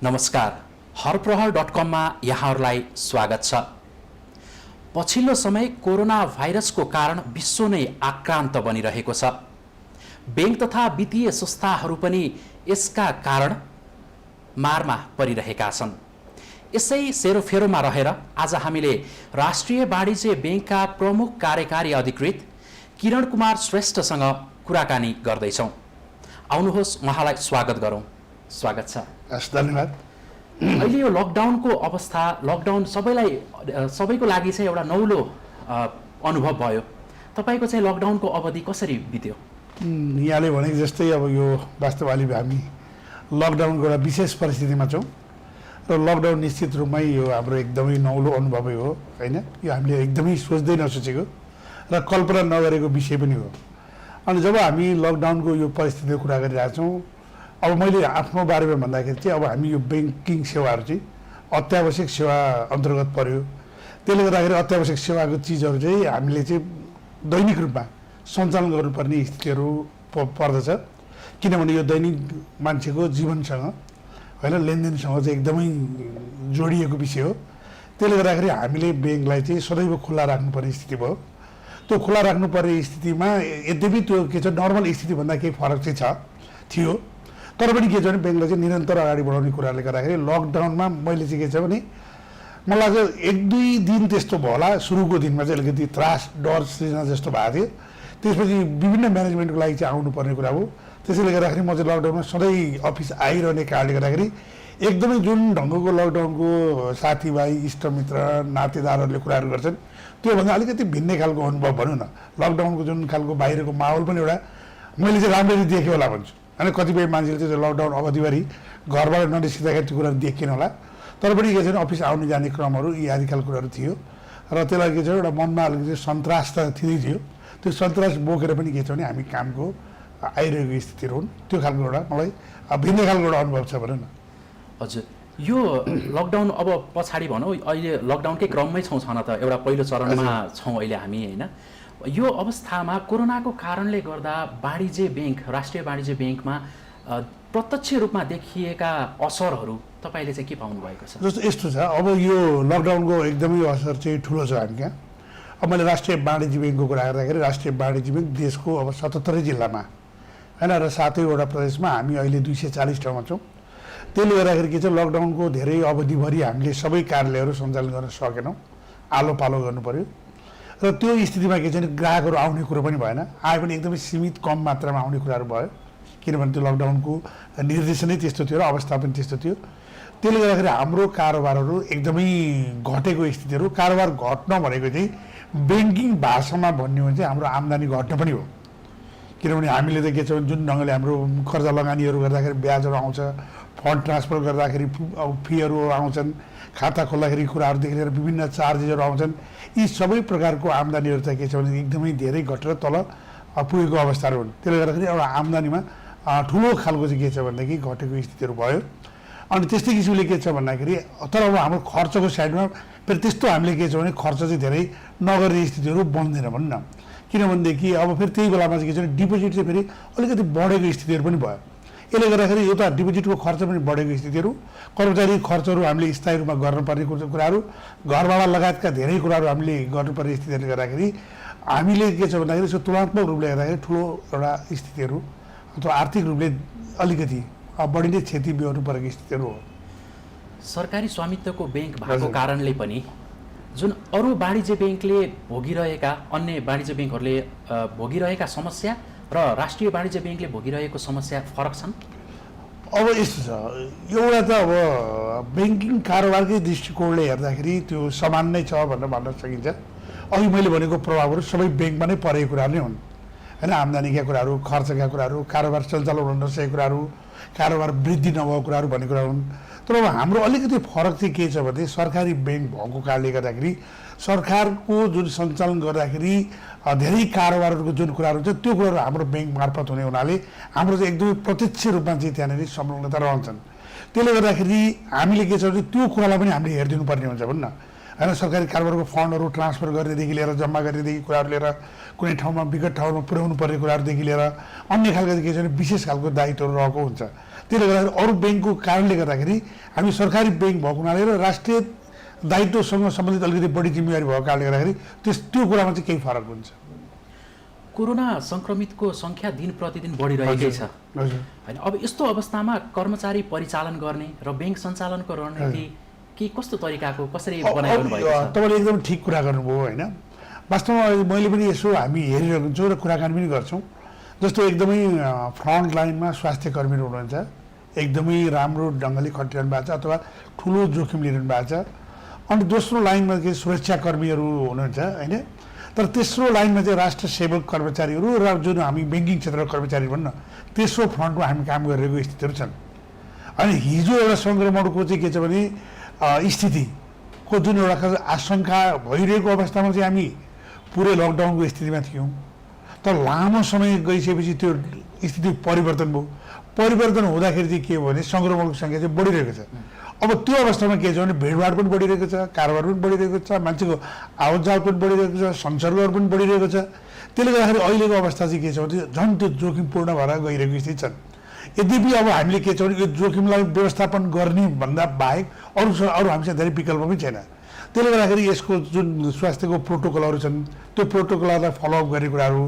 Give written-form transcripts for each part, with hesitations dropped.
नमस्कार, हरप्रहर.com यहाँहरूलाई स्वागत छ। पछिल्लो समय कोरोना भाइरसको कारण विश्व नै आक्रान्त बनिरहेको छ। बैंक तथा वित्तीय संस्थाहरू पनि यसका कारण मारमा परिरहेका छन्। यसै सेरोफेरोमा रहेर आज हामीले राष्ट्रिय वाणिज्य बैंकका प्रमुख कार्यकारी अधिकृत किरण कुमार श्रेष्ठसँग कुराकानी गर्दैछौँ। आउनुहोस् उहाँलाई स्वागत गरौँ। स्वागत छ। धन्यवाद। अहिले यो लकडाउनको अवस्था, लकडाउन सबैको लागि चाहिँ एउटा नौलो अनुभव भयो। तपाईको चाहिँ लकडाउनको अवधि कसरी बित्यो? यहाँले भनेको जस्तै अब यो वास्तववादी हामी लकडाउनको एउटा विशेष परिस्थितिमा छौँ र लकडाउन निश्चित रूपमै यो हाम्रो एकदमै नौलो अनुभवै हो, हैन? यो हामीले एकदमै सोच्दै नसोचेको र कल्पना नगरेको विषय पनि हो। अनि जब हामी लकडाउनको यो परिस्थितिको कुरा गरिरहेका छौँ, अब मैले आफ्नो बारेमा भन्दाखेरि चाहिँ अब हामी यो बैंकिङ सेवाहरू चाहिँ अत्यावश्यक सेवा अन्तर्गत पर्यो। त्यसले गर्दाखेरि अत्यावश्यक सेवाको चिजहरू चाहिँ हामीले चाहिँ दैनिक रूपमा सञ्चालन गर्नुपर्ने स्थितिहरू पर्दछ। किनभने यो दैनिक मान्छेको जीवनसँग होइन लेनदेनसँग चाहिँ एकदमै जोडिएको विषय हो। त्यसले गर्दाखेरि हामीले बैंकलाई चाहिँ सदैव खुल्ला राख्नुपर्ने स्थिति भयो। त्यो खुल्ला राख्नुपर्ने स्थितिमा यद्यपि त्यो के छ नर्मल स्थितिभन्दा केही फरक चाहिँ थियो, तर पनि के छ भने बैंकलाई चाहिँ निरन्तर अगाडि बढाउने कुराले गर्दाखेरि लकडाउनमा मैले चाहिँ के छ भने मलाई चाहिँ एक दुई दिन त्यस्तो भयो होला, सुरुको दिनमा चाहिँ अलिकति त्रास डर सृजना जस्तो भएको थियो। त्यसपछि विभिन्न म्यानेजमेन्टको लागि चाहिँ आउनुपर्ने कुरा हो। त्यसैले गर्दाखेरि म चाहिँ लकडाउनमा सधैँ अफिस आइरहने कारणले गर्दाखेरि एकदमै जुन ढङ्गको लकडाउनको साथीभाइ इष्टमित्र नातेदारहरूले कुराहरू गर्छन् त्योभन्दा अलिकति भिन्नै खालको अनुभव भनौँ न। लकडाउनको जुन खालको बाहिरको माहौल पनि एउटा मैले चाहिँ राम्ररी देखेँ होला भन्छु। होइन कतिपय मान्छेले चाहिँ लकडाउन अवधिभरि घरबाट ननिस्किँदाखेरि त्यो कुराहरू देखिएन होला, तर पनि के छ भने अफिस आउने जाने क्रमहरू यी आदि खालको कुराहरू थियो र त्यसलाई के छ एउटा मनमा अलिकति सन्तास त थिँदै थियो। त्यो सन्तास बोकेर पनि के छ भने हामी कामको आइरहेको स्थितिहरू हुन्। त्यो खालको एउटा मलाई भिन्नै खालको एउटा अनुभव छ भनौँ न। हजुर, यो लकडाउन अब पछाडि भनौँ, अहिले लकडाउनकै क्रममै छौँ छन त, एउटा पहिलो चरणमा छौँ अहिले हामी, होइन? यो अवस्थामा कोरोनाको कारणले गर्दा वाणिज्य बैंक, राष्ट्रिय वाणिज्य बैंकमा प्रत्यक्ष रूपमा देखिएका असरहरू तपाईँले चाहिँ के पाउनु भएको छ? जस्तो यस्तो छ, अब यो लकडाउनको एकदमै असर चाहिँ ठुलो छ हामी कहाँ। अब मैले राष्ट्रिय वाणिज्य बैंकको कुरा गर्दाखेरि राष्ट्रिय वाणिज्य बैंक देशको अब 77 जिल्लामा होइन र 7वटा प्रदेशमा हामी अहिले 240 ठाउँमा छौँ। त्यसले गर्दाखेरि के छ लकडाउनको धेरै अवधिभरि हामीले सबै कार्यालयहरू सञ्चालन गर्न सकेनौँ, आलो पालो गर्नु पर्यो र त्यो स्थितिमा के छ भने ग्राहकहरू आउने कुरो पनि भएन। आए पनि एकदमै सीमित कम मात्रामा आउने कुराहरू भयो, किनभने त्यो लकडाउनको निर्देशनै त्यस्तो थियो र अवस्था पनि त्यस्तो थियो। त्यसले गर्दाखेरि हाम्रो कारोबारहरू एकदमै घटेको स्थितिहरू, कारोबार घट्न भनेको चाहिँ ब्याङ्किङ भाषामा भन्ने हो भने चाहिँ हाम्रो आम्दानी घट्न पनि हो। किनभने हामीले त के छ भने जुन ढङ्गले हाम्रो कर्जा लगानीहरू गर्दाखेरि ब्याजहरू आउँछ, फन्ड ट्रान्सफर गर्दाखेरि फीहरू आउँछन्, खाता खोल्दाखेरि कुराहरूदेखि लिएर विभिन्न चार्जेसहरू आउँछन्, यी सबै प्रकारको आम्दानीहरू चाहिँ के छ भने एकदमै धेरै घटेर तल पुगेको अवस्थाहरू हुन्। त्यसले गर्दाखेरि एउटा आम्दानीमा ठुलो खालको चाहिँ के छ भनेदेखि घटेको स्थितिहरू भयो। अनि त्यस्तै किसिमले के छ भन्दाखेरि तर अब हाम्रो खर्चको साइडमा फेरि त्यस्तो हामीले के छ भने खर्च चाहिँ धेरै नगर्ने स्थितिहरू बन्दैन भनौँ न। किनभनेदेखि अब फेरि त्यही बेलामा चाहिँ के छ भने डिपोजिट चाहिँ फेरि अलिकति बढेको स्थितिहरू पनि भयो। यसले गर्दाखेरि एउटा डिपोजिटको खर्च पनि बढेको स्थितिहरू, कर्मचारी खर्चहरू हामीले स्थायी रूपमा गर्नुपर्ने कुराहरू, घरभाडा लगायतका धेरै कुराहरू हामीले गर्नुपर्ने स्थितिहरूले गर्दाखेरि हामीले के छ भन्दाखेरि यसको तुलनात्मक रूपले हेर्दाखेरि ठुलो एउटा स्थितिहरू अथवा आर्थिक रूपले अलिकति बढी नै क्षति बेहोर्नु परेको स्थितिहरू हो। सरकारी स्वामित्वको बैंक भएको कारणले पनि जुन अरू वाणिज्य बैंकले भोगिरहेका, अन्य वाणिज्य बैंकहरूले भोगिरहेका समस्या र राष्ट्रिय वाणिज्य बैंकले भोगिरहेको समस्या फरक छन्? अब यस्तो छ, एउटा त अब ब्याङ्किङ कारोबारकै दृष्टिकोणले हेर्दाखेरि त्यो समान नै छ भनेर भन्न सकिन्छ। अघि मैले भनेको प्रभावहरू सबै ब्याङ्कमा नै परेको कुराहरू नै हुन्, होइन? आम्दानीका कुराहरू, खर्चका कुराहरू, कारोबार सञ्चालन हुन नसकेको कुराहरू, कारोबार वृद्धि नभएको कुराहरू भन्ने कुरा हुन्। तर अब हाम्रो अलिकति फरक चाहिँ के छ भने सरकारी ब्याङ्क भएको कारणले गर्दाखेरि सरकारको जुन सञ्चालन गर्दाखेरि धेरै कारोबारहरूको जुन कुराहरू छ त्यो कुराहरू हाम्रो ब्याङ्क मार्फत हुने हुनाले हाम्रो चाहिँ एकदमै प्रत्यक्ष रूपमा चाहिँ त्यहाँनिर संलग्नता रहन्छन्। त्यसले गर्दाखेरि हामीले के छ भने त्यो कुरालाई पनि हामीले हेरिदिनु पर्ने हुन्छ भन्न, होइन? सरकारी कारोबारको फन्डहरू ट्रान्सफर गर्नेदेखि लिएर जम्मा गर्नेदेखि कुराहरू लिएर कुनै ठाउँमा विकट ठाउँमा पुर्याउनु पर्ने कुराहरूदेखि लिएर अन्य खालको के छ भने विशेष खालको दायित्वहरू रहेको हुन्छ। त्यसले गर्दाखेरि अरू ब्याङ्कको कारणले गर्दाखेरि हामी सरकारी ब्याङ्क भएको हुनाले र राष्ट्रिय दायित्वसँग सम्बन्धित अलिकति बढी जिम्मेवारी भएको कारणले गर्दाखेरि त्यो कुरामा चाहिँ केही फरक हुन्छ। कोरोना सङ्क्रमितको सङ्ख्या दिन प्रतिदिन बढिरहेकै छ होइन। अब यस्तो अवस्थामा कर्मचारी परिचालन गर्ने र ब्याङ्क सञ्चालनको रणनीति के कस्तो तरिकाको कसरी बनाइरहनु भएको छ? तपाईँले एकदम ठिक कुरा गर्नुभयो होइन। वास्तवमा मैले पनि यसो हामी हेरिरहेको हुन्छौँ र कुराकानी पनि गर्छौँ। जस्तो एकदमै फ्रन्ट लाइनमा स्वास्थ्य कर्मीहरू हुनुहुन्छ, एकदमै राम्रो ढङ्गले खटिरहनु भएको छ अथवा ठुलो जोखिम लिइरहनु भएको छ। अनि दोस्रो लाइनमा चाहिँ सुरक्षाकर्मीहरू हुनुहुन्छ होइन। तर तेस्रो लाइनमा चाहिँ राष्ट्र सेवक कर्मचारीहरू र जुन हामी ब्याङ्किङ क्षेत्रका कर्मचारी भन्न तेस्रो फ्रन्टमा हामी काम गरिरहेको स्थितिहरू छन्। अनि हिजो एउटा सङ्क्रमणको चाहिँ के छ भने स्थितिको जुन एउटा आशंका भइरहेको अवस्थामा चाहिँ हामी पुरै लकडाउनको स्थितिमा थियौँ। तर लामो समय गइसकेपछि त्यो स्थिति परिवर्तन भयो। परिवर्तन हुँदाखेरि चाहिँ के भयो भने सङ्क्रमणको सङ्ख्या चाहिँ बढिरहेको छ। अब त्यो अवस्थामा के छ भने भिडभाड पनि बढिरहेको छ, कारोबार पनि बढिरहेको छ, मान्छेको आवत जावत पनि बढिरहेको छ, संसर्गहरू पनि बढिरहेको छ। त्यसले गर्दाखेरि अहिलेको अवस्था चाहिँ के छ भने झन् त्यो जोखिमपूर्ण भएर गइरहेको स्थिति छन्। यद्यपि अब हामीले के छ भने यो जोखिमलाई व्यवस्थापन गर्ने भन्दा बाहेक अरू हामीसँग धेरै विकल्प पनि छैन। त्यसले गर्दाखेरि यसको जुन स्वास्थ्यको प्रोटोकलहरू छन् त्यो प्रोटोकलहरूलाई फलोअप गर्ने कुराहरू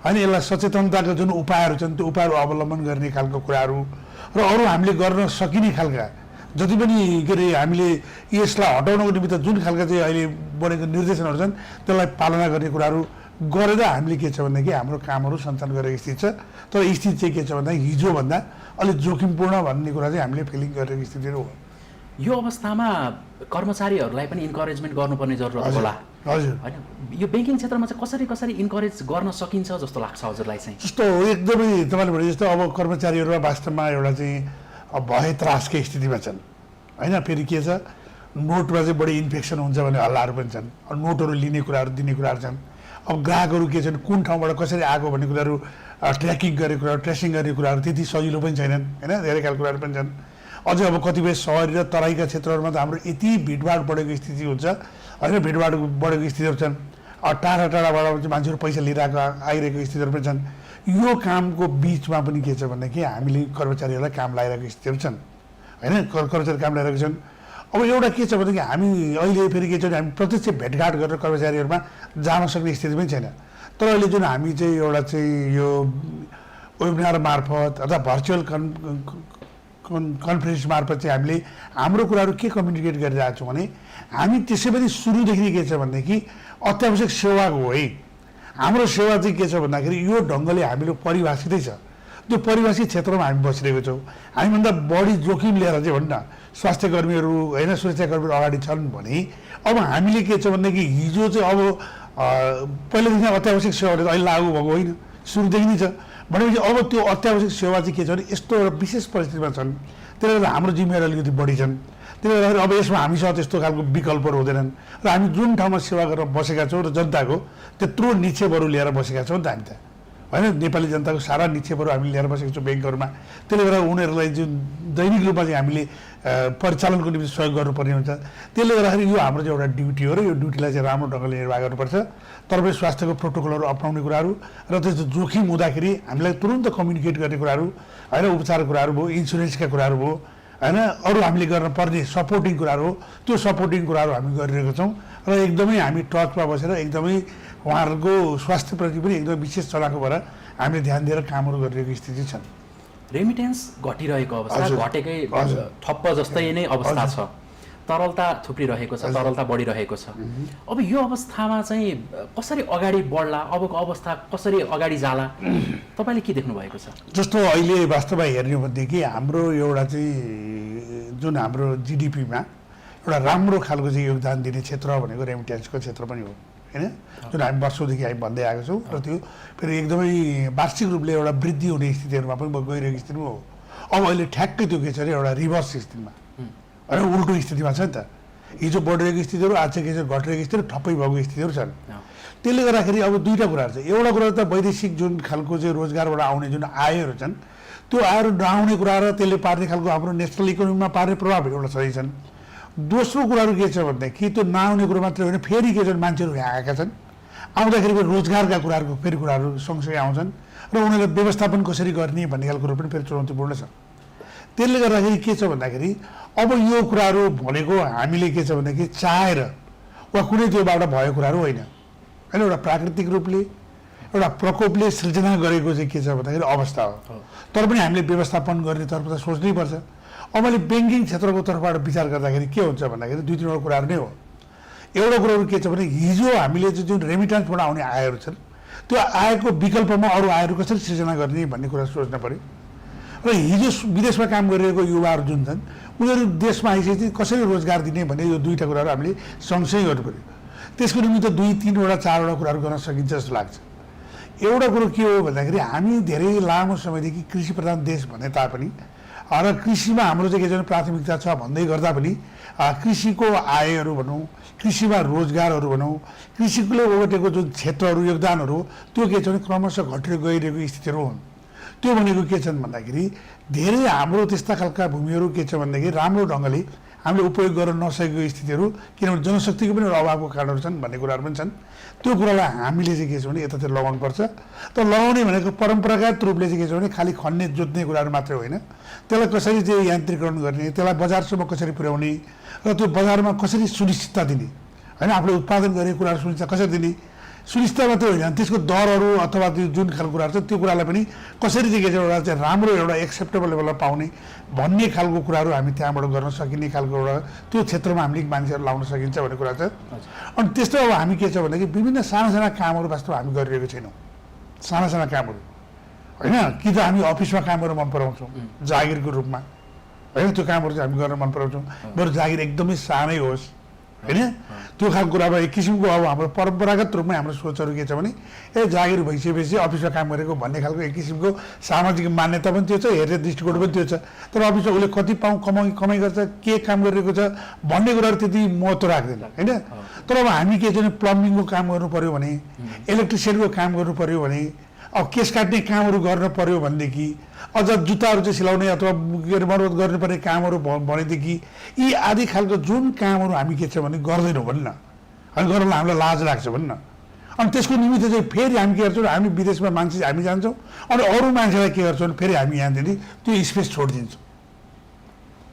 होइन, यसलाई सचेतनताका जुन उपायहरू छन् त्यो उपायहरू अवलम्बन गर्ने खालको कुराहरू र अरू हामीले गर्न सकिने खालका जति पनि के अरे हामीले यसलाई हटाउनको निमित्त जुन खालका चाहिँ अहिले बनेको निर्देशनहरू छन् त्यसलाई पालना गर्ने कुराहरू गरेर हामीले के छ भनेदेखि हाम्रो कामहरू सञ्चालन गरेको स्थिति छ। तर स्थिति चाहिँ के छ भन्दा हिजोभन्दा अलिक जोखिमपूर्ण भन्ने कुरा चाहिँ हामीले फिलिङ गरेको स्थितिहरू हो। यो अवस्थामा कर्मचारीहरूलाई पनि इन्करेजमेन्ट गर्नुपर्ने जरुरत होला हजुर होइन। यो ब्याङ्किङ क्षेत्रमा चाहिँ कसरी इन्करेज गर्न सकिन्छ जस्तो लाग्छ हजुरलाई चाहिँ? जस्तो एकदमै तपाईँले भने जस्तो अब कर्मचारीहरू वास्तवमा एउटा चाहिँ अब भए त्रासकै स्थितिमा छन् होइन। फेरि के छ नोटमा चाहिँ बढी इन्फेक्सन हुन्छ भन्ने हल्लाहरू पनि छन्। अब नोटहरू लिने कुराहरू दिने कुराहरू छन्। अब ग्राहकहरू के छन् कुन ठाउँबाट कसरी आएको भन्ने कुराहरू ट्र्याकिङ गर्ने कुराहरू ट्रेसिङ गर्ने कुराहरू त्यति सजिलो पनि छैनन् होइन। धेरै खालको कुराहरू पनि छन्। अझै अब कतिपय सहरी र तराईका क्षेत्रहरूमा त हाम्रो यति भिडभाड बढेको स्थिति हुन्छ होइन। भिडभाड बढेको स्थितिहरू छन्। टाढा टाढाबाट चाहिँ मान्छेहरू पैसा लिइरहेको आइरहेको स्थितिहरू पनि छन्। यो कामको बिचमा पनि के छ भनेदेखि हामीले कर्मचारीहरूलाई काम लगाइरहेको स्थितिहरू छन् होइन। कर्मचारी काम लगाइरहेको छन्। अब एउटा के छ भनेदेखि हामी अहिले फेरि के छ भने हामी प्रत्यक्ष भेटघाट गरेर कर्मचारीहरूमा जान सक्ने स्थिति पनि छैन। तर अहिले जुन हामी चाहिँ एउटा चाहिँ यो वेबिनार मार्फत अथवा भर्चुअल कन्फरेन्स मार्फत चाहिँ हामीले हाम्रो कुराहरू के कम्युनिकेट गरिरहेको छौँ भने हामी त्यसै पनि सुरुदेखि के छ भनेदेखि अत्यावश्यक सेवाको हो है। हाम्रो सेवा चाहिँ के छ भन्दाखेरि यो ढङ्गले हामीले परिभाषितै छ। त्यो परिभाषित क्षेत्रमा हामी बसिरहेको छौँ। हामीभन्दा बढी जोखिम लिएर चाहिँ भन्न स्वास्थ्य कर्मीहरू होइन सुरक्षाकर्मीहरू अगाडि छन् भने अब हामीले के छ भनेदेखि हिजो चाहिँ अब पहिलेदेखि अत्यावश्यक सेवाहरू अहिले लागू भएको होइन, सुरुदेखि नै छ भनेपछि अब त्यो अत्यावश्यक सेवा चाहिँ के छ भने यस्तो एउटा विशेष परिस्थितिमा छन्। त्यसले गर्दा हाम्रो जिम्मेवारी अलिकति बढी छन्। त्यसले गर्दाखेरि अब यसमा हामीसँग त्यस्तो खालको विकल्पहरू हुँदैनन् र हामी जुन ठाउँमा सेवा गरेर बसेका छौँ र जनताको त्यत्रो निक्षेपहरू लिएर बसेका छौँ नि त हामी त होइन। नेपाली जनताको सारा निक्षेपहरू हामीले लिएर बसेका छौँ ब्याङ्कहरूमा। त्यसले गर्दा उनीहरूलाई जुन दैनिक रूपमा चाहिँ हामीले परिचालनको निम्ति सहयोग गर्नुपर्ने हुन्छ। त्यसले गर्दाखेरि यो हाम्रो चाहिँ एउटा ड्युटी हो र यो ड्युटीलाई चाहिँ राम्रो ढङ्गले निर्वाह गर्नुपर्छ। तर पनि स्वास्थ्यको प्रोटोकलहरू अप्नाउने कुराहरू र त्यस्तो जोखिम हुँदाखेरि हामीलाई तुरन्त कम्युनिकेट गर्ने कुराहरू होइन, उपचारको कुराहरू भयो, इन्सुरेन्सका कुराहरू भयो होइन, अरू हामीले गर्न पर्ने सपोर्टिङ कुराहरू हो। त्यो सपोर्टिङ कुराहरू हामी गरिरहेको छौँ र एकदमै हामी टचमा बसेर एकदमै उहाँहरूको स्वास्थ्यप्रति पनि एकदमै विशेष चलाएको भएर हामीले ध्यान दिएर कामहरू गरिरहेको स्थिति छन्। रेमिटेन्स घटिरहेको अवस्था घटेकै ठप्प जस्तै नै अवस्था छ। तरलता थुप्रिरहेको छ, तरलता बढिरहेको छ। अब यो अवस्थामा चाहिँ कसरी अगाडि बढ्ला, अबको अवस्था कसरी अगाडि जाला, तपाईँले के देख्नु भएको छ? जस्तो अहिले वास्तवमा हेर्ने हो भनेदेखि हाम्रो एउटा चाहिँ जुन हाम्रो जिडिपीमा एउटा राम्रो खालको चाहिँ योगदान दिने क्षेत्र भनेको रेमिटेन्सको क्षेत्र पनि हो होइन। जुन हामी वर्षौँदेखि हामी भन्दै आएको छौँ र त्यो फेरि एकदमै वार्षिक रूपले एउटा वृद्धि हुने स्थितिहरूमा पनि गइरहेको स्थितिमा हो। अब अहिले ठ्याक्कै त्यो के छ अरे एउटा रिभर्स स्थितिमा होइन, उल्टो स्थितिमा छ नि त। हिजो बढिरहेको स्थितिहरू आज चाहिँ के छ घटिरहेको स्थितिहरू ठप्पै भएको स्थितिहरू छन्। त्यसले गर्दाखेरि अब दुईवटा कुराहरू छ। एउटा कुरा त वैदेशिक जुन खालको चाहिँ रोजगारबाट आउने जुन आयहरू छन् त्यो आयहरू नआउने कुरा र त्यसले पार्ने खालको हाम्रो नेसनल इकोनोमीमा पार्ने प्रभावहरू एउटा सही छन्। दोस्रो कुराहरू के छ भनेदेखि त्यो नआउने कुरो मात्रै होइन, फेरि के छन् मान्छेहरू यहाँ आएका छन्, आउँदाखेरि फेरि रोजगारका कुराहरूको फेरि कुराहरू सँगसँगै आउँछन् र उनीहरूले व्यवस्थापन कसरी गर्ने भन्ने खालको कुरो पनि फेरि चुनौतीपूर्ण छ। त्यसले गर्दाखेरि के छ भन्दाखेरि अब यो कुराहरू भनेको हामीले के छ भन्दाखेरि चाहेर वा कुनै त्योबाट भएको कुराहरू होइन होइन एउटा प्राकृतिक रूपले एउटा प्रकोपले सृजना गरेको चाहिँ के छ भन्दाखेरि अवस्था हो तर पनि हामीले व्यवस्थापन गर्ने तर्फ त सोच्नै पर्छ अब मैले ब्याङ्किङ क्षेत्रको तर्फबाट विचार गर्दाखेरि के हुन्छ भन्दाखेरि दुई तिनवटा कुराहरू नै हो एउटा कुराहरू के छ भने हिजो हामीले चाहिँ जुन रेमिटेन्सबाट आउने आयहरू छन् त्यो आयको विकल्पमा अरू आयहरू कसरी सृजना गर्ने भन्ने कुरा सोच्न पर्यो र हिजो विदेशमा काम गरिरहेको युवाहरू जुन छन् उनीहरू देशमा आइसकेपछि कसरी रोजगार दिने भन्ने यो दुईवटा कुराहरू हामीले सँगसँगै गर्नु पऱ्यो त्यसको निमित्त 2, 3वटा 4वटा कुराहरू गर्न सकिन्छ जस्तो लाग्छ एउटा कुरो के हो भन्दाखेरि हामी धेरै लामो समयदेखि कृषि प्रधान देश भने तापनि र कृषिमा हाम्रो चाहिँ के छ भने प्राथमिकता छ भन्दै गर्दा पनि कृषिको आयहरू भनौँ कृषिमा रोजगारहरू भनौँ कृषिले ओगटेको जुन क्षेत्रहरू योगदानहरू त्यो के छ भने क्रमशः घटेर गइरहेको स्थितिहरू हुन् त्यो भनेको के छन् भन्दाखेरि धेरै हाम्रो त्यस्ता खालका भूमिहरू के छ भनेदेखि राम्रो ढङ्गले हामीले उपयोग गर्न नसकेको स्थितिहरू किनभने जनशक्तिको पनि अभावको कारणहरू छन् भन्ने कुराहरू पनि छन् त्यो कुरालाई हामीले चाहिँ के छ भने यतातिर लगाउनुपर्छ तर लगाउने भनेको परम्परागत रूपले चाहिँ के छ भने खालि खन्ने जोत्ने कुराहरू मात्रै होइन त्यसलाई कसरी चाहिँ यान्त्रिकरण गर्ने त्यसलाई बजारसम्म कसरी पुर्याउने र त्यो बजारमा कसरी सुनिश्चितता दिने होइन आफूले उत्पादन गरेको कुराहरू सुनिश्चित कसरी दिने सुनिश्चित मात्रै होइन त्यसको दरहरू अथवा त्यो जुन खालको कुराहरू छ त्यो कुरालाई पनि कसरी चाहिँ के छ एउटा चाहिँ राम्रो एउटा एक्सेप्टेबल लेभलमा पाउने भन्ने खालको कुराहरू हामी त्यहाँबाट गर्न सकिने खालको एउटा त्यो क्षेत्रमा हामीले मान्छेहरू लाउन सकिन्छ भन्ने कुरा छ अनि त्यस्तो अब हामी के छ भनेदेखि विभिन्न साना साना कामहरू वास्तव हामी गरिरहेको छैनौँ साना साना कामहरू होइन कि त हामी अफिसमा काम गर्न मन पराउँछौँ जागिरको रूपमा होइन त्यो कामहरू चाहिँ हामी गर्न मन पराउँछौँ बरु जागिर एकदमै सानै होस् होइन त्यो खालको कुरामा एक किसिमको अब हाम्रो परम्परागत रूपमै हाम्रो सोचहरू के छ भने जागिर भइसकेपछि अफिसमा काम गरेको भन्ने खालको एक किसिमको सामाजिक मान्यता पनि त्यो छ हेर्ने दृष्टिकोण पनि त्यो छ तर अफिसमा उसले कति कमाइ गर्छ के काम गरिरहेको छ भन्ने कुराहरू त्यति महत्त्व राख्दैन होइन तर अब हामी के छ भने प्लम्बिङको काम गर्नु पऱ्यो भने इलेक्ट्रिसियनको काम गर्नु पऱ्यो भने अब केस काट्ने कामहरू गर्न पऱ्यो भनेदेखि अझ जुत्ताहरू चाहिँ सिलाउने अथवा के अरे मर्मत गर्नुपर्ने कामहरू भनेदेखि यी आदि खालको जुन कामहरू हामी के छ भने गर्दैनौँ भन्न अनि गर्नलाई हामीलाई लाज लाग्छ भन्न अनि त्यसको निमित्त चाहिँ फेरि हामी के गर्छौँ हामी विदेशमा मान्छे हामी जान्छौँ अनि अरू मान्छेलाई के गर्छौँ भने फेरि हामी यहाँदेखि त्यो स्पेस छोडिदिन्छौँ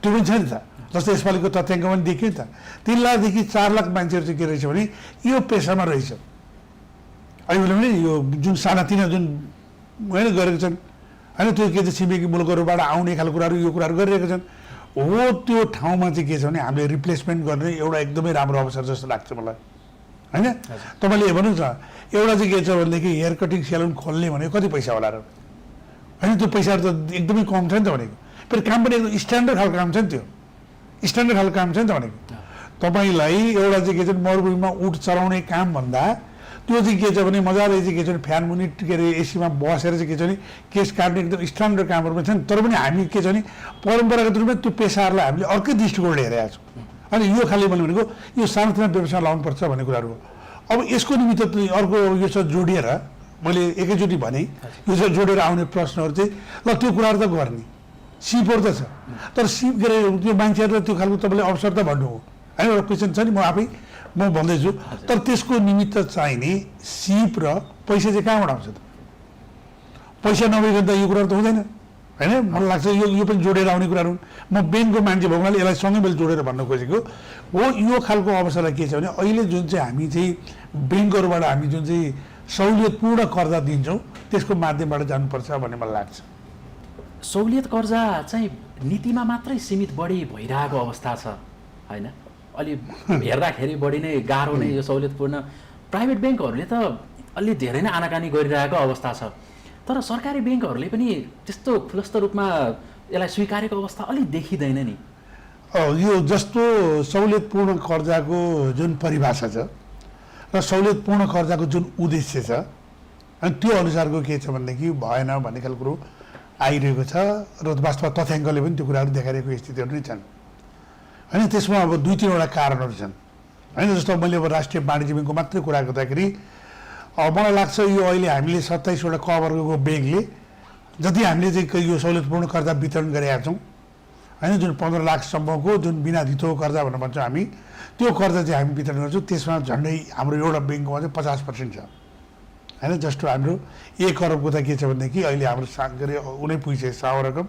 त्यो पनि छ नि त जस्तै यसपालिको तथ्याङ्क पनि देखियो नि त 3 लाखदेखि 4 लाख मान्छेहरू चाहिँ के रहेछ भने यो पेसामा रहेछ अहिले पनि यो जुन सानातिना जुन होइन गरेको छन् होइन त्यो के चाहिँ छिमेकी मुलुकहरूबाट आउने खालको कुराहरू यो कुराहरू गरिरहेका छन् हो त्यो ठाउँमा चाहिँ के छ भने हामीले रिप्लेसमेन्ट गर्ने एउटा एकदमै राम्रो अवसर जस्तो लाग्छ मलाई होइन तपाईँले भन्नुहोस् न एउटा चाहिँ के छ भनेदेखि हेयर कटिङ सेलुन खोल्ने भनेको कति पैसा होला र होइन त्यो पैसाहरू त एकदमै कम छ नि त भनेको फेरि काम पनि एकदम स्ट्यान्डर्ड खालको काम छ नि त्यो स्ट्यान्डर्ड खालको काम छ नि त भनेको तपाईँलाई एउटा चाहिँ के छ भने मरुभूमिमा उठ चलाउने काम भन्दा त्यो चाहिँ के छ भने मजाले चाहिँ के छ भने फ्यान मुनि के अरे एसीमा बसेर चाहिँ के छ भने केस काट्ने एकदम स्ट्यान्डर्ड कामहरू पनि छन् तर पनि हामी के छ भने परम्परागत रूपमा त्यो पेसाहरूलाई हामीले अर्कै दृष्टिकोणले हेरेका छौँ अनि यो खालि मैले भनेको यो सानोतिनो व्यवसाय लाउनुपर्छ भन्ने कुराहरू हो अब यसको निमित्त अर्को यो छ जोडिएर मैले एकैचोटि भने यो छ जोडेर आउने प्रश्नहरू चाहिँ ल त्यो कुराहरू त गर्ने सिपहरू त छ तर सिप के अरे त्यो मान्छेहरूलाई त्यो खालको तपाईँले अवसर त भन्नु हो होइन एउटा क्वेसन छ नि म भन्दैछु तर त्यसको निमित्त चाहिने सिप र पैसा चाहिँ कहाँबाट आउँछ त पैसा नभइकन त यो कुराहरू त हुँदैन होइन मलाई लाग्छ यो पनि जोडेर आउने कुराहरू म ब्याङ्कको मान्छे भएको हुनाले यसलाई सँगै मैले जोडेर भन्न खोजेको हो यो खालको अवसरलाई के छ भने अहिले जुन चाहिँ हामी चाहिँ ब्याङ्कहरूबाट हामी जुन चाहिँ सहुलियतपूर्ण कर्जा दिन्छौँ त्यसको माध्यमबाट जानुपर्छ भन्ने मलाई लाग्छ सहुलियत कर्जा चाहिँ नीतिमा मात्रै सीमित बढी भइरहेको अवस्था छ होइन अलि हेर्दाखेरि बढी नै गाह्रो नै यो सहुलियतपूर्ण प्राइभेट ब्याङ्कहरूले त अलि धेरै नै आनाकानी गरिरहेको अवस्था छ तर सरकारी ब्याङ्कहरूले पनि त्यस्तो खुलस्त रूपमा यसलाई स्वीकारेको अवस्था अलि देखिँदैन नि यो जस्तो सहुलियतपूर्ण कर्जाको जुन परिभाषा छ र सहुलियतपूर्ण कर्जाको जुन उद्देश्य छ अनि त्यो अनुसारको के छ भनेदेखि भएन भन्ने खालको कुरो आइरहेको छ र वास्तवमा तथ्याङ्कले पनि त्यो कुराहरू देखाइरहेको स्थितिहरू नै छन् होइन त्यसमा अब 2-3वटा कारणहरू छन् होइन जस्तो मैले अब राष्ट्रिय वाणिज्य ब्याङ्कको मात्रै कुरा गर्दाखेरि मलाई लाग्छ यो अहिले हामीले 27वटा क वर्गको ब्याङ्कले जति हामीले चाहिँ यो सहुलियतपूर्ण कर्जा वितरण गरेका छौँ होइन जुन 15 लाखसम्मको जुन बिना धितो कर्जा भनेर भन्छौँ हामी त्यो कर्जा चाहिँ हामी वितरण गर्छौँ त्यसमा झन्डै हाम्रो एउटा ब्याङ्कमा चाहिँ 50% छ होइन जस्तो हाम्रो 1 अरबको त के छ भनेदेखि अहिले हाम्रो के अरे उनै पुगिसक्यो 100 रकम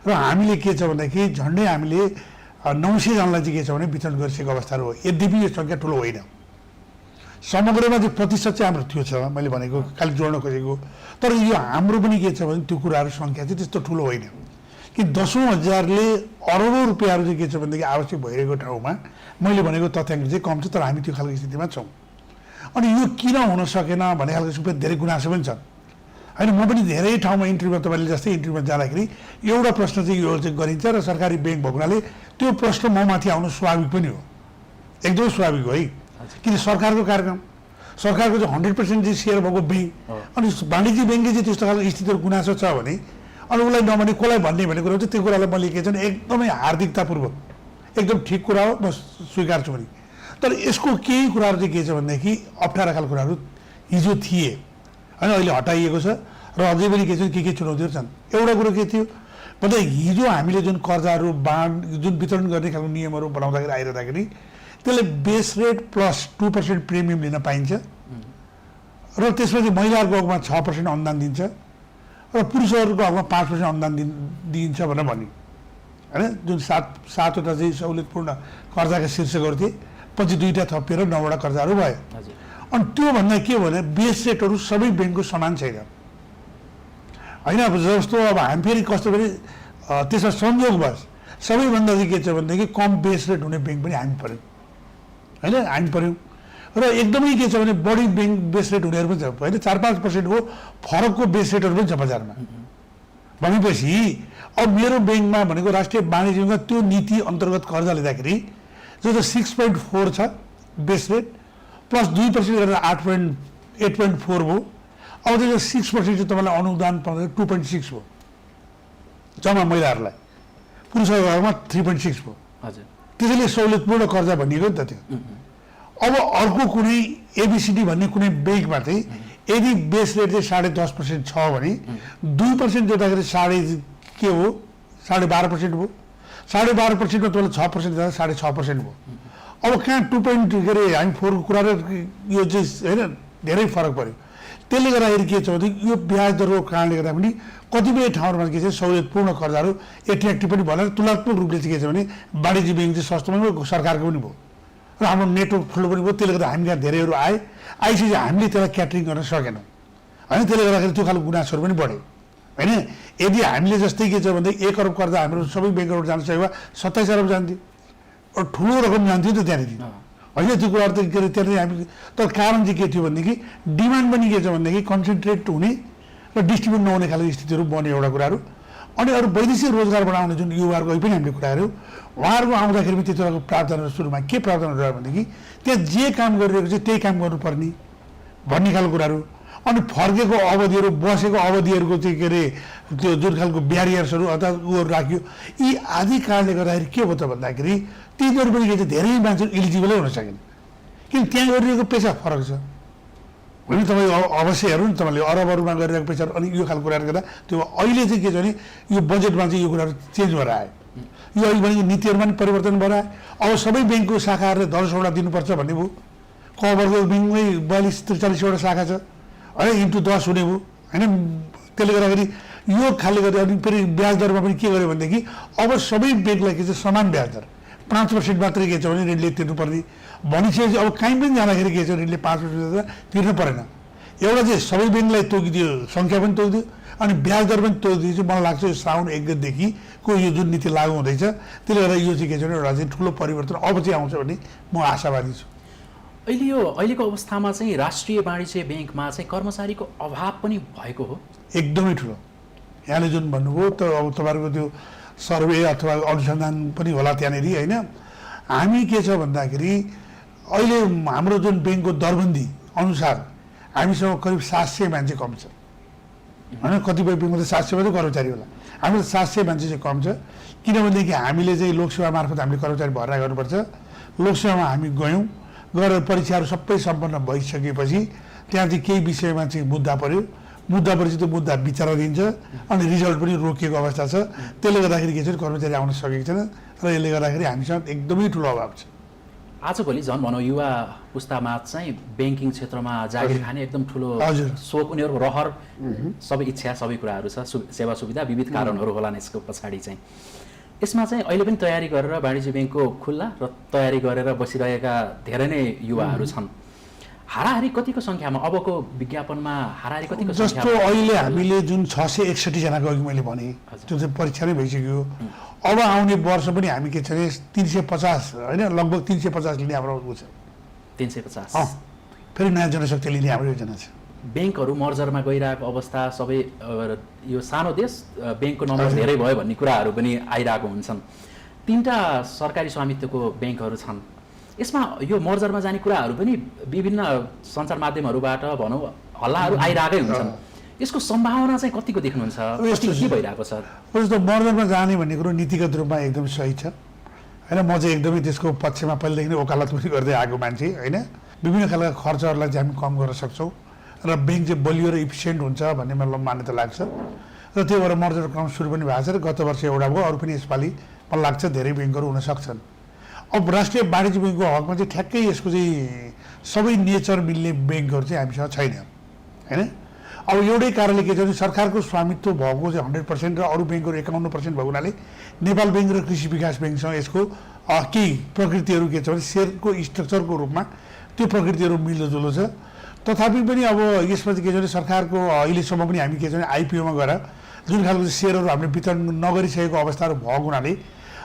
र हामीले के छ भन्दाखेरि झन्डै हामीले 900 जनालाई चाहिँ के छ भने वितरण गरिसकेको अवस्थाहरू हो। यद्यपि यो सङ्ख्या ठुलो होइन, समग्रमा चाहिँ प्रतिशत चाहिँ हाम्रो त्यो छ मैले भनेको खालि जोड्न खोजेको। तर यो हाम्रो पनि के छ भने त्यो कुराहरू सङ्ख्या चाहिँ त्यस्तो ठुलो होइन कि 10,000ले अरबौँ रुपियाँहरू चाहिँ के छ भनेदेखि आवश्यक भइरहेको ठाउँमा मैले भनेको तथ्याङ्क चाहिँ कम छ, तर हामी त्यो खालको स्थितिमा छौँ। अनि यो किन हुन सकेन भन्ने खालको सुपे धेरै गुनासो पनि छन् होइन। म पनि धेरै ठाउँमा इन्टरभ्यूमा तपाईँले जस्तै इन्टरभ्यूमा जाँदाखेरि एउटा प्रश्न चाहिँ यो चाहिँ गरिन्छ र सरकारी ब्याङ्क भएको हुनाले त्यो प्रश्न ममाथि आउनु स्वाभाविक पनि हो, एकदमै स्वाभाविक हो है। किन सरकारको कार्यक्रम, सरकारको चाहिँ 100% चाहिँ सेयर भएको ब्याङ्क, अनि वाणिज्य ब्याङ्कले चाहिँ त्यस्तो खालको स्थितिहरू गुनासो छ भने अनि उसलाई नभने कसलाई भन्ने भन्ने कुरा चाहिँ त्यो कुरालाई मैले के छ भने एकदमै हार्दिकतापूर्वक एकदम ठिक कुरा हो, म स्वीकार्छु पनि। तर यसको केही कुराहरू चाहिँ के छ भनेदेखि अप्ठ्यारा खालको कुराहरू हिजो थिए होइन, अहिले हटाइएको छ र अझै पनि के चुनौतीहरू छन्। एउटा कुरो के थियो भन्दा हिजो हामीले जुन कर्जाहरू जुन वितरण गर्ने खालको नियमहरू बनाउँदाखेरि आइरहँदाखेरि त्यसले बेस रेट प्लस 2% प्रिमियम लिन पाइन्छ र त्यसपछि महिलाहरूको हकमा 6% अनुदान दिन्छ र पुरुषहरूको हकमा 5% अनुदान दिइन्छ भनेर भन्यो होइन। जुन सातवटा चाहिँ सहुलियतपूर्ण कर्जाका शीर्षकहरू थिए, पछि 2टा थपिएर 9वटा कर्जाहरू भयो। अनि त्यो भन्दा के भने बेस रेटहरू सबै ब्याङ्कको समान छैन होइन। अब जस्तो अब हामी फेरि कस्तो भने त्यसमा संयोगवश सबैभन्दा चाहिँ के छ भनेदेखि कम बेस रेट हुने ब्याङ्क पनि हामी पऱ्यौँ होइन, हामी पऱ्यौँ। र एकदमै के छ भने बढी ब्याङ्क बेस रेट हुनेहरू पनि छ होइन, 4-5%को फरकको बेस रेटहरू पनि छ बजारमा। भनेपछि अब मेरो ब्याङ्कमा भनेको राष्ट्रिय वाणिज्य ब्याङ्कमा त्यो नीति अन्तर्गत कर्जा लिँदाखेरि जो 6.4 छ बेस रेट प्लस 2% गरेर 8.4 भयो। अब त्यो 6% चाहिँ तपाईँलाई अनुदान पाउँदा 2.6 भयो जम्मा महिलाहरूलाई, पुरुषहरूमा 3.6 भयो। हजुर, त्यसैले सहुलियतपूर्ण कर्जा भनिएको नि त त्यो। अब अर्को कुनै एबिसिडी भन्ने कुनै ब्याङ्कमा चाहिँ यदि बेस रेट चाहिँ 10.5% छ भने 2% जोड्दाखेरि के हो 12.5% भयो। 12.5%मा तपाईँले 6% जाँदा 6.5% भयो। अब कहाँ 2.4 को कुरा र यो चाहिँ होइन धेरै फरक पऱ्यो। त्यसले गर्दाखेरि के छ भने यो ब्याज दरको कारणले गर्दा पनि कतिपय ठाउँहरूमा के छ सहुलियतपूर्ण कर्जाहरू एट्र्याक्टिभ पनि भएन। तुलनात्मक रूपले चाहिँ के छ भने वाणिज्य ब्याङ्क चाहिँ सस्तो पनि भयो, सरकारको पनि भयो र हाम्रो नेटवर्क ठुलो पनि भयो। त्यसले गर्दा हामी कहाँ धेरैहरू आइसकेपछि हामीले त्यसलाई क्याटरिङ गर्न सकेनौँ होइन। त्यसले गर्दाखेरि त्यो खालको गुनासोहरू पनि बढ्यो होइन। यदि हामीले जस्तै के छ भने 1 अरब कर्जा हाम्रो सबै ब्याङ्कबाट जान सकेको भए 27 अरब जान्थ्यो, ठुलो रकम जान्थ्यो नि त त्यहाँनिर होइन। त्यो कुराहरू त के अरे त्यहाँनिर हामी, तर कारण चाहिँ के थियो भनेदेखि डिमान्ड पनि के छ भनेदेखि कन्सन्ट्रेट हुने र डिस्ट्रिब्युट नहुने खालको स्थितिहरू बन्यो एउटा कुराहरू। अनि अरू वैदेशिक रोजगार बढाउने जुन युवाहरूको अहिले पनि हामीले कुराहरू उहाँहरूको आउँदाखेरि पनि त्यति बेलाको प्रावधानहरू सुरुमा के प्रावधानहरू रह्यो भनेदेखि त्यहाँ जे काम गरिरहेको छ त्यही काम गर्नुपर्ने भन्ने खालको कुराहरू। अनि फर्केको अवधिहरू बसेको अवधिहरूको चाहिँ के अरे त्यो जुन खालको ब्यारियर्सहरू अथवा उयोहरू राख्यो। यी आदि कारणले गर्दाखेरि के भयो त भन्दाखेरि तिनीहरू पनि के छ धेरै मान्छे इलिजिबलै हुन सकेन, किन त्यहाँ गरिरहेको पेसा फरक छ होइन। तपाईँ अवश्य हेर्नु नि, तपाईँले अरबहरूमा गरिरहेको पेसाहरू अनि यो खालको कुराहरू गर्दा त्यो अहिले चाहिँ के छ भने यो बजेटमा चाहिँ यो कुराहरू चेन्ज भएर आयो। यो अहिले भनेको नीतिहरूमा पनि परिवर्तन भएर आयो। अब सबै ब्याङ्कको शाखाहरूले 10वटा दिनुपर्छ भन्ने भयो। कभरको ब्याङ्कमै 42-43वटा शाखा छ होइन, इन्टु 10 हुने भयो होइन। त्यसले गर्दाखेरि यो खालले गर्दा अनि फेरि ब्याज दरमा पनि के गर्यो भनेदेखि अब सबै ब्याङ्कलाई के छ समान ब्याज दर 5% मात्रै के छ भने ऋणले तिर्नुपर्ने भनिसकेपछि अब कहीँ पनि जाँदाखेरि के छ ऋणले 5% तिर्नु परेन। एउटा चाहिँ सबै ब्याङ्कलाई तोकिदियो, सङ्ख्या पनि तोकिदियो अनि ब्याज दर पनि तोकिदियो। मलाई लाग्छ यो साउन 1 गतेदेखिको यो जुन नीति लागू हुँदैछ त्यसले गर्दा यो चाहिँ के छ भने एउटा चाहिँ ठुलो परिवर्तन अब चाहिँ आउँछ भन्ने म आशावादी छु। अहिलेको अवस्थामा चाहिँ राष्ट्रिय वाणिज्य ब्याङ्कमा चाहिँ कर्मचारीको अभाव पनि भएको हो एकदमै ठुलो। यहाँले जुन भन्नुभयो त अब तपाईँहरूको त्यो सर्वे अथवा अनुसन्धान पनि होला त्यहाँनिर होइन। हामी के छ भन्दाखेरि अहिले हाम्रो जुन ब्याङ्कको दरबन्दी अनुसार हामीसँग करिब 700 मान्छे कम छ होइन। कतिपय ब्याङ्कमा त 700 मात्रै कर्मचारी होला, हाम्रो 700 मान्छे चाहिँ कम छ। किनभनेदेखि हामीले चाहिँ लोकसेवा मार्फत हामीले कर्मचारी भर्ना गर्नुपर्छ। लोकसेवामा हामी गयौँ, गएर परीक्षाहरू सबै सम्पन्न भइसकेपछि त्यहाँ चाहिँ केही विषयमा चाहिँ मुद्दा पऱ्यो, मुद्दा पछि त्यो मुद्दा विचार दिन्छ अनि रिजल्ट पनि रोकिएको अवस्था छ। त्यसले गर्दाखेरि के छ कर्मचारी आउन सकेको छैन र यसले गर्दाखेरि हामीसँग एकदमै ठुलो अभाव छ आजभोलि झन् भनौँ युवा पुस्तामा चाहिँ ब्याङ्किङ क्षेत्रमा जागिर खाने एकदम ठुलो सोख, उनीहरूको रहर, सबै इच्छा, सबै कुराहरू छ, सेवा सुविधा, विविध कारणहरू होलान् यसको पछाडि चाहिँ। यसमा चाहिँ अहिले पनि तयारी गरेर वाणिज्य ब्याङ्कको खुल्ला र तयारी गरेर बसिरहेका धेरै नै युवाहरू छन्। हाराहारी कतिको सङ्ख्यामा अबको विज्ञापनमा हाराहारी कतिको जस्तो अहिले हामीले जुन 661 जनाको अघि मैले भने त्यो चाहिँ परीक्षा नै भइसक्यो। अब आउने वर्ष पनि हामी के छ भने 350 होइन, लगभग 350 लिने हाम्रो उ छ। 350 फेरि नयाँ जनशक्ति लिने हाम्रो योजना छ। ब्याङ्कहरू मर्जरमा गइरहेको अवस्था, सबै यो सानो देश ब्याङ्कको नम्बर धेरै भयो भन्ने कुराहरू पनि आइरहेको हुन्छन्। 3टा सरकारी स्वामित्वको ब्याङ्कहरू छन्। यसमा यो मर्जरमा जाने कुराहरू पनि विभिन्न सञ्चार माध्यमहरूबाट भनौँ हल्लाहरू आइरहेकै हुन्छन्। यसको सम्भावना चाहिँ कतिको देख्नुहुन्छ? के भइरहेको छ? जस्तो मर्जरमा जाने भन्ने कुरो नीतिगत रूपमा एकदम सही छ होइन। म चाहिँ एकदमै त्यसको पक्षमा पहिलेदेखि नै वकालत पनि गर्दै आएको मान्छे होइन। विभिन्न खालका खर्चहरूलाई चाहिँ हामी कम गर्न सक्छौँ र ब्याङ्क चाहिँ बलियो र इफिसियन्ट हुन्छ भन्ने मलाई मान्यता लाग्छ र त्यो भएर मर्जर काम सुरु पनि भएको छ र गत वर्ष एउटा भयो, अरू पनि यसपालि मलाई लाग्छ धेरै ब्याङ्कहरू हुन सक्छन्। अब राष्ट्रिय वाणिज्य ब्याङ्कको हकमा चाहिँ ठ्याक्कै यसको चाहिँ सबै नेचर मिल्ने ब्याङ्कहरू चाहिँ हामीसँग छैन होइन। अब एउटै कारणले के छ भने सरकारको स्वामित्व भएको चाहिँ 100% र अरू ब्याङ्कहरू 51% भएको हुनाले नेपाल ब्याङ्क र कृषि विकास ब्याङ्कसँग यसको केही प्रकृतिहरू के छ भने सेयरको स्ट्रक्चरको रूपमा त्यो प्रकृतिहरू मिल्दोजुल्दो छ। तथापि पनि अब यसमा चाहिँ के छ भने सरकारको अहिलेसम्म पनि हामी के छ भने आइपिओमा गएर जुन खालको सेयरहरू हामीले वितरण नगरिसकेको अवस्थाहरू भएको हुनाले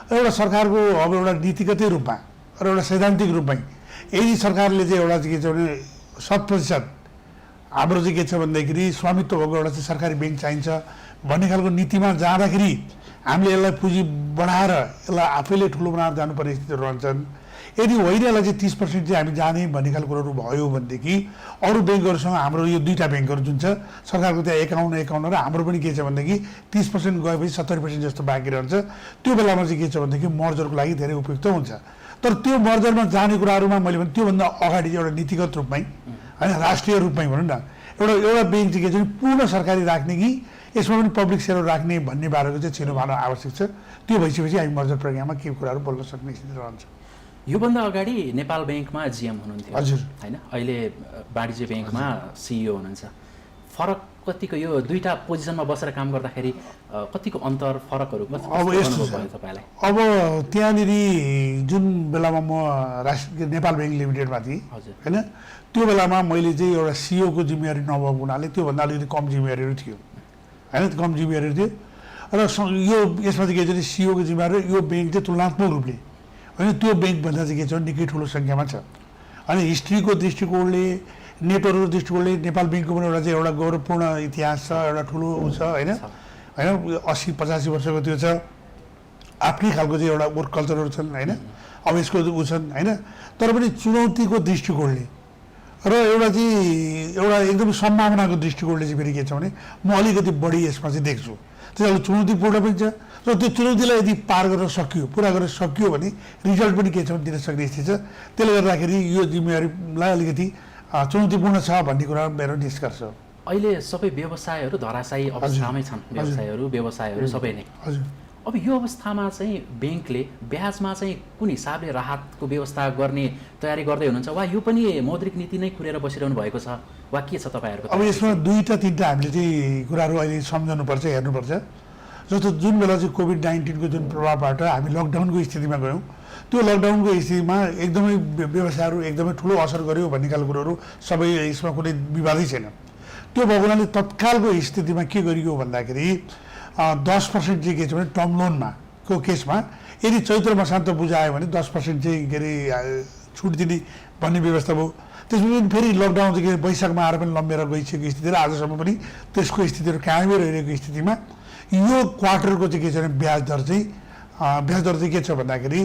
एउटा सरकारको अब एउटा नीतिगतै रूपमा र एउटा सैद्धान्तिक रूपमै यदि सरकारले चाहिँ एउटा चाहिँ के छ भने 100% हाम्रो चाहिँ के छ भन्दाखेरि स्वामित्व भएको एउटा चाहिँ सरकारी ब्याङ्क चाहिन्छ भन्ने खालको नीतिमा जाँदाखेरि हामीले यसलाई पुँजी बढाएर यसलाई आफैले ठुलो बनाएर जानुपर्ने स्थितिहरू रहन्छन्। यदि होइन यसलाई चाहिँ 30% चाहिँ हामी जाने भन्ने खालको कुरोहरू भयो भनेदेखि अरू ब्याङ्कहरूसँग हाम्रो यो 2टा ब्याङ्कहरू जुन छ सरकारको त्यहाँ 51 र हाम्रो पनि के छ भनेदेखि 30% गएपछि 70% जस्तो बाँकी रहन्छ। त्यो बेलामा चाहिँ के छ भनेदेखि मर्जरको लागि धेरै उपयुक्त हुन्छ। तर त्यो मर्जरमा जाने कुराहरूमा मैले भने त्योभन्दा अगाडि चाहिँ एउटा नीतिगत रूपमै होइन, राष्ट्रिय रूपमै भनौँ न, एउटा ब्याङ्क चाहिँ के छ भने पूर्ण सरकारी राख्ने कि यसमा पनि पब्लिक सेयर राख्ने भन्ने बारेको चाहिँ छिनो भावना आवश्यक छ। त्यो भइसकेपछि हामी मर्जर प्रक्रियामा के कुराहरू बोल्न सक्ने स्थिति रहन्छ। योभन्दा अगाडि नेपाल ब्याङ्कमा जिएम हुनुहुन्थ्यो हजुर होइन, अहिले वाणिज्य ब्याङ्कमा सिइओ हुनुहुन्छ। फरक कतिको यो 2टा पोजिसनमा बसेर काम गर्दाखेरि कतिको अन्तर फरकहरू अब यस्तो छ तपाईँलाई? अब त्यहाँनिर जुन बेलामा म नेपाल ब्याङ्क लिमिटेडमा थिएँ होइन, त्यो बेलामा मैले चाहिँ एउटा सिइओको जिम्मेवारी नभएको हुनाले त्योभन्दा अलिकति कम जिम्मेवारीहरू थियो होइन, कम जिम्मेवारीहरू थियो र यो यसमा चाहिँ के छ भने सिइओको जिम्मेवारी यो ब्याङ्क चाहिँ तुलनात्मक रूपले होइन त्यो ब्याङ्कभन्दा चाहिँ के छ निकै ठुलो सङ्ख्यामा छ। अनि हिस्ट्रीको दृष्टिकोणले, नेटवर्कको दृष्टिकोणले नेपाल ब्याङ्कको पनि एउटा चाहिँ एउटा गौरवपूर्ण इतिहास छ, एउटा ठुलो ऊ छ होइन होइन, 80-85 वर्षको त्यो छ। आफ्नै खालको चाहिँ एउटा वर्क कल्चरहरू छन् होइन, अब यसको ऊ छन् होइन। तर पनि चुनौतीको दृष्टिकोणले र एउटा चाहिँ एउटा एकदम सम्भावनाको दृष्टिकोणले चाहिँ फेरि के छ भने म अलिकति बढी यसमा चाहिँ देख्छु। त्यसले चुनौतीपूर्ण पनि छ र त्यो चुनौतीलाई यदि पार गर्न सकियो, पुरा गर्न सकियो भने रिजल्ट पनि के छ भने दिन सक्ने स्थिति छ। त्यसले गर्दाखेरि यो जिम्मेवारीलाई अलिकति चुनौतीपूर्ण छ भन्ने कुरा मेरो निष्कर्ष हो। अहिले सबै व्यवसायहरू धराशायी अवस्थामै छन्, व्यवसायहरू सबै नै। हजुर, अब यो अवस्थामा चाहिँ ब्याङ्कले ब्याजमा चाहिँ कुन हिसाबले राहतको व्यवस्था गर्ने तयारी गर्दै हुनुहुन्छ वा यो पनि मौद्रिक नीति नै खुलेर बसिरहनु भएको छ वा के छ तपाईँहरूको? अब यसमा 2-3टा हामीले चाहिँ कुराहरू अहिले सम्झनुपर्छ, हेर्नुपर्छ। जस्तो जुन बेला चाहिँ कोभिड-19को जुन प्रभावबाट हामी लकडाउनको स्थितिमा गयौँ, त्यो लकडाउनको स्थितिमा एकदमै व्यवसायहरू एकदमै ठुलो असर गर्यो भन्ने खालको कुरोहरू सबै यसमा कुनै विवादै छैन। त्यो भएको हुनाले तत्कालको स्थितिमा के गरियो भन्दाखेरि 10% चाहिँ के छ भने टर्म लोनमा को केसमा यदि चैत्र मसान्त बुझायो भने 10% चाहिँ के अरे छुट दिने भन्ने व्यवस्था भयो। त्यसपछि फेरि लकडाउन चाहिँ के वैशाखमा आएर पनि लम्बेर गइसकेको स्थिति र आजसम्म पनि त्यसको स्थितिहरू कायमै रहिरहेको स्थितिमा यो क्वार्टरको चाहिँ के छ भने ब्याज दर चाहिँ के छ भन्दाखेरि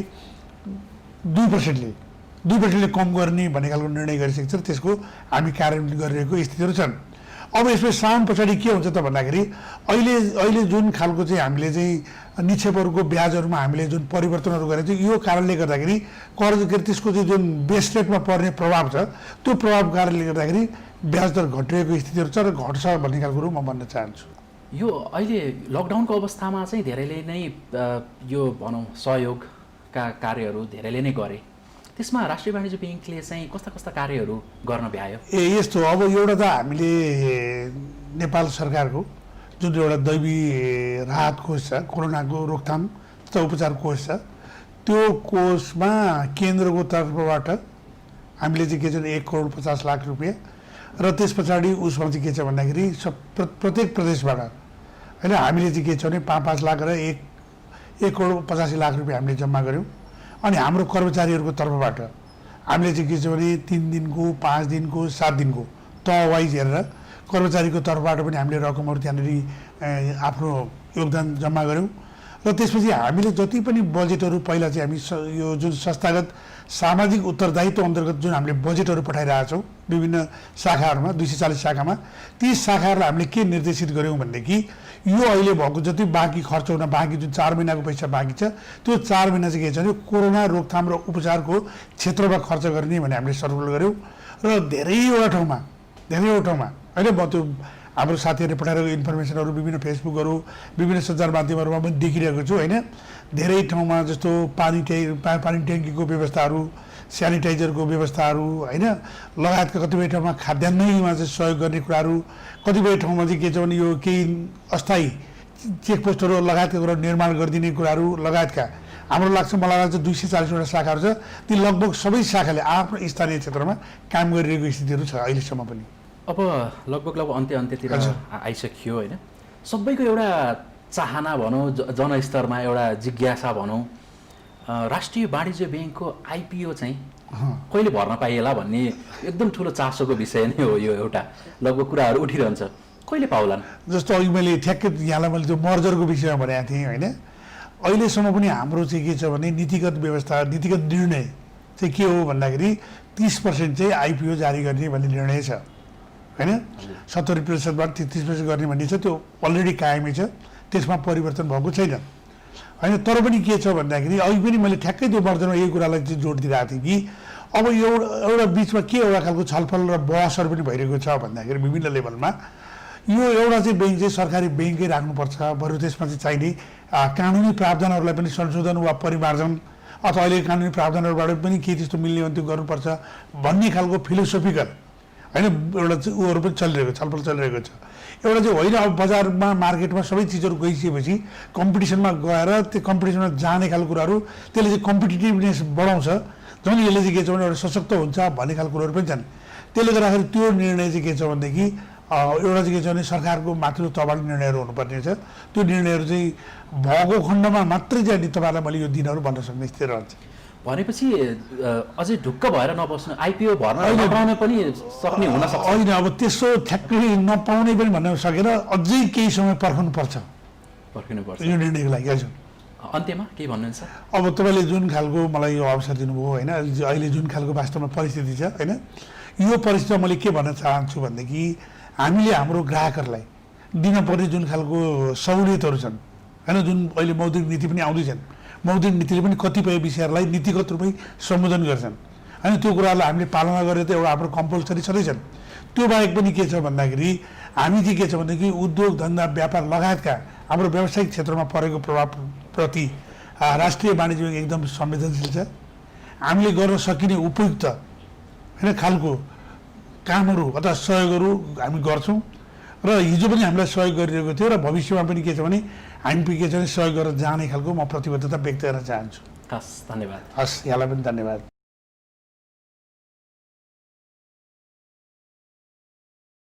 2%ले कम गर्ने भन्ने खालको निर्णय गरिसकेको छ र त्यसको हामी कार्यान्वयन गरिरहेको स्थितिहरू छन्। अब यसमा साउन पछाडि के हुन्छ त भन्दाखेरि अहिले जुन खालको चाहिँ हामीले चाहिँ निक्षेपहरूको ब्याजहरूमा हामीले जुन परिवर्तनहरू गरेको छ यो कारणले गर्दाखेरि कर्ज त्यसको चाहिँ जुन बेस रेटमा पर्ने प्रभाव छ त्यो प्रभाव कारणले गर्दाखेरि ब्याज दर घटिरहेको स्थितिहरू छ र घट्छ भन्ने खालको कुरो म भन्न चाहन्छु। यो अहिले लकडाउनको अवस्थामा चाहिँ धेरैले नै यो भनौँ सहयोगका कार्यहरू धेरैले नै गरे। त्यसमा राष्ट्रिय वाणिज्य ब्याङ्कले चाहिँ कस्ता कस्ता कार्यहरू गर्न भ्यायो? यस्तो अब एउटा त हामीले नेपाल सरकारको जुन एउटा दैवी राहत कोष छ, कोरोनाको रोकथाम तथा उपचार कोष छ, त्यो कोषमा केन्द्रको तर्फबाट हामीले चाहिँ के छ 1,50,00,000 रुपियाँ र त्यस पछाडि उसमा चाहिँ के छ भन्दाखेरि प्रत्येक प्रदेशबाट होइन हामीले चाहिँ के छ भने 5-5 लाख र 1,85,00,000 रुपियाँ हामीले जम्मा गऱ्यौँ। अनि हाम्रो कर्मचारीहरूको तर्फबाट हामीले चाहिँ के छ भने 3 दिनको 5 दिनको 7 दिनको तह वाइज हेरेर कर्मचारीको तर्फबाट पनि हामीले रकमहरू त्यहाँनिर आफ्नो योगदान जम्मा गऱ्यौँ। र त्यसपछि हामीले जति पनि बजेटहरू पहिला चाहिँ हामी यो जुन संस्थागत सामाजिक उत्तरदायित्व अन्तर्गत जुन हामीले बजेटहरू पठाइरहेका छौँ विभिन्न शाखाहरूमा 240 शाखामा, ती शाखाहरूलाई हामीले के निर्देशित गऱ्यौँ भनेदेखि यो अहिले भएको जति बाँकी खर्च हुन बाँकी जुन 4 महिनाको पैसा बाँकी छ त्यो 4 महिना चाहिँ के छ भने कोरोना रोकथाम र उपचारको क्षेत्रमा खर्च गर्ने भने हामीले सरुल गऱ्यौँ। र धेरैवटा ठाउँमा होइन म त्यो हाम्रो साथीहरूले पठाइरहेको इन्फर्मेसनहरू विभिन्न फेसबुकहरू विभिन्न सञ्चार माध्यमहरूमा पनि देखिरहेको छु होइन। धेरै ठाउँमा जस्तो पानी ट्याङ्कीको व्यवस्थाहरू, सेनिटाइजरको व्यवस्थाहरू होइन, लगायतका कतिपय ठाउँमा खाद्यान्नमा चाहिँ सहयोग गर्ने कुराहरू, कतिपय ठाउँमा चाहिँ के छ भने यो केही अस्थायी चेकपोस्टहरू लगायतका कुरा निर्माण गरिदिने कुराहरू लगायतका हाम्रो लाग्छ मलाई लाग्छ 240वटा शाखाहरू छ। ती लगभग सबै शाखाले आफ्नो स्थानीय क्षेत्रमा काम गरिरहेको स्थितिहरू छ अहिलेसम्म पनि। अब लगभग अन्त्यतिर आइसक्यो होइन। सबैको एउटा चाहना भनौँ, जनस्तरमा एउटा जिज्ञासा भनौँ, राष्ट्रिय वाणिज्य ब्याङ्कको आइपिओ चाहिँ कहिले भर्न पाइएला भन्ने एकदम ठुलो चासोको विषय नै हो। यो एउटा लगभग कुराहरू उठिरहन्छ, कहिले पाउलान्? जस्तो अघि मैले ठ्याक्कै यहाँलाई मैले त्यो मर्जरको विषयमा भनेको थिएँ होइन। अहिलेसम्म पनि हाम्रो चाहिँ के छ भने नीतिगत व्यवस्था, नीतिगत निर्णय चाहिँ के हो भन्दाखेरि 30% चाहिँ आइपिओ जारी गर्ने भन्ने निर्णय छ होइन। 70%बाट 33% गर्ने भन्ने छ, त्यो अलरेडी कायमै छ, त्यसमा परिवर्तन भएको छैन होइन। तर पनि के छ भन्दाखेरि अघि पनि मैले ठ्याक्कै त्यो मर्जरमा यही कुरालाई चाहिँ जोड दिइरहेको थिएँ कि अब एउटा बिचमा के एउटा खालको छलफल र बहसहरू पनि भइरहेको छ भन्दाखेरि विभिन्न लेभलमा यो एउटा चाहिँ ब्याङ्क चाहिँ सरकारी ब्याङ्कै राख्नुपर्छ, बरु त्यसमा चाहिँ चाहिने कानुनी प्रावधानहरूलाई पनि संशोधन वा परिमार्जन अथवा अहिले कानुनी प्रावधानहरूबाट पनि के त्यस्तो मिल्ने हो त्यो गर्नुपर्छ भन्ने खालको फिलोसोफिकल होइन एउटा चाहिँ उहरू पनि छलफल चलिरहेको छ। एउटा चाहिँ होइन अब बजारमा मार्केटमा सबै चिजहरू गइसकेपछि कम्पिटिसनमा गएर त्यो कम्पिटिसनमा जाने खालको कुराहरू त्यसले चाहिँ कम्पिटिटिभनेस बढाउँछ, झन् यसले चाहिँ के छ भने एउटा सशक्त हुन्छ भन्ने खालको कुराहरू पनि छन्। त्यसले गर्दाखेरि त्यो निर्णय चाहिँ के छ भनेदेखि एउटा चाहिँ के छ भने सरकारको माथिल्लो तहबाट निर्णयहरू हुनुपर्ने छ। त्यो निर्णयहरू चाहिँ भएको खण्डमा मात्रै चाहिँ अनि तपाईँलाई मैले यो दिनहरू भन्न सक्ने स्थिति रहन्छ। भनेपछि अझै ढुक्क भएर नबस्नु, आइपिओ भर्न नपाउन पनि सक्ने हुन सक्छ होइन। अब त्यसो ठ्याक्कै नपाउने पनि भन्न सकेर अझै केही समय पर्खिनुपर्छ यो निर्णयको लागि। हजुर, अन्त्यमा के भन्नुहुन्छ? अब तपाईँले जुन खालको मलाई यो अवसर दिनुभयो होइन, अहिले जुन खालको वास्तवमा परिस्थिति छ होइन, यो परिस्थितिमा मैले के भन्न चाहन्छु भनेदेखि हामीले हाम्रो ग्राहकहरूलाई दिनपर्ने जुन खालको सहुलियतहरू छन् होइन, जुन अहिले मौद्रिक नीति पनि आउँदैछन्, मौद्रिक नीतिले पनि कतिपय विषयहरूलाई नीतिगत रूपमै सम्बोधन गर्छन् होइन, त्यो कुराहरूलाई हामीले पालना गरेर त एउटा हाम्रो कम्पलसरी छँदैछन्। त्यो बाहेक पनि के छ भन्दाखेरि हामी चाहिँ के छ भनेदेखि उद्योग धन्दा व्यापार लगायतका हाम्रो व्यावसायिक क्षेत्रमा परेको प्रभावप्रति राष्ट्रिय वाणिज्य एकदम संवेदनशील छ। हामीले गर्न सकिने उपयुक्त होइन खालको कामहरू अथवा सहयोगहरू हामी गर्छौँ र हिजो पनि हामीलाई सहयोग गरिरहेको थियो र भविष्यमा पनि के छ भने हामी के छ भने सहयोग गरेर जाने खालको म प्रतिबद्धता व्यक्त गर्न चाहन्छु। हस्, धन्यवाद। हस्, यहाँलाई पनि धन्यवाद।